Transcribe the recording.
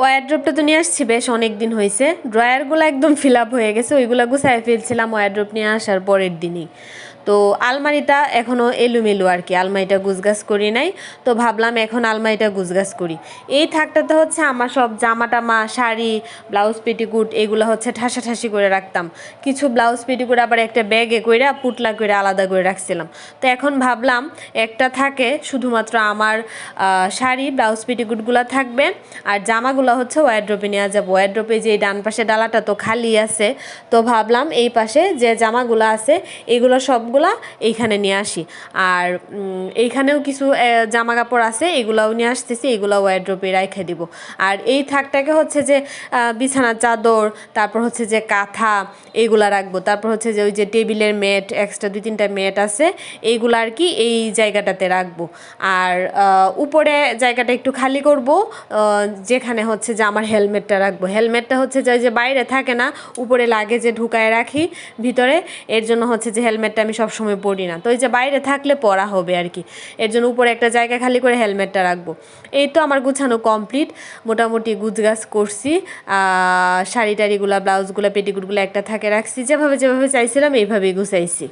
ওয়ারড্রোবটা তো নিয়ে আসছি বেশ অনেক দিন হয়েছে, ড্রয়ারগুলো একদম ফিল আপ হয়ে গেছে, ওইগুলো গুছাই ফেলছিলাম ওয়ারড্রোব নিয়ে আসার পরের দিনই। তো আলমারিটা এখনও এলোমেলো আর কি, আলমারিটা গুছগাছ করি নাই। তো ভাবলাম এখন আলমারিটা গুছগাছ করি। এই থাকটাতে হচ্ছে আমার সব জামা টামা, শাড়ি, ব্লাউজ পেটিকুট এগুলো হচ্ছে ঠাসাঠাসি করে রাখতাম। কিছু ব্লাউজ পেটিকুট আবার একটা ব্যাগে কইরা পুটলা করে আলাদা করে রাখছিলাম। তো এখন ভাবলাম একটা থাকে শুধুমাত্র আমার শাড়ি ব্লাউজ পেটিকুটগুলো থাকবে, আর জামাগুলো হচ্ছে ওয়ারড্রোবে নেওয়া যাবে। ওয়ারড্রোবে যে ডান পাশে ডালাটা তো খালি আছে, তো ভাবলাম এই পাশে যে জামাগুলো আছে এগুলো সবগুলা এইখানে নিয়ে আসি। আর এইখানেও কিছু জামা কাপড় আছে, এগুলাও নিয়ে আসতেছি, এগুলো ওয়ারড্রোবে রেখে দিব। আর এই থাকটাকে হচ্ছে যে বিছানার চাদর, তারপর হচ্ছে যে কাঁথা এইগুলা রাখবো, তারপর হচ্ছে যে ওই যে টেবিলের ম্যাট, এক্সট্রা 2-3টা ম্যাট আছে, এইগুলো আর কি এই জায়গাটাতে রাখবো। আর উপরে জায়গাটা একটু খালি করব, যেখানে হচ্ছে যে আমার হেলমেটটা রাখবো। হেলমেটটা হচ্ছে যে বাইরে থাকে না, উপরে লাগেজে ঢুকায় রাখি ভিতরে, এর জন্য হচ্ছে যে হেলমেটটা আমি সবসময় পরি না, তো এই যে বাইরে থাকলে পরা হবে আর কি, এর জন্য উপরে একটা জায়গা খালি করে হেলমেটটা রাখবো। এই তো আমার গুছানো কমপ্লিট, মোটামুটি গুছগাছ করছি। শাড়ি টাড়িগুলো, ব্লাউজগুলো, পেটিকুটগুলো একটা থাকে রাখছি, যেভাবে যেভাবে চাইছিলাম এইভাবেই গুছাইছি।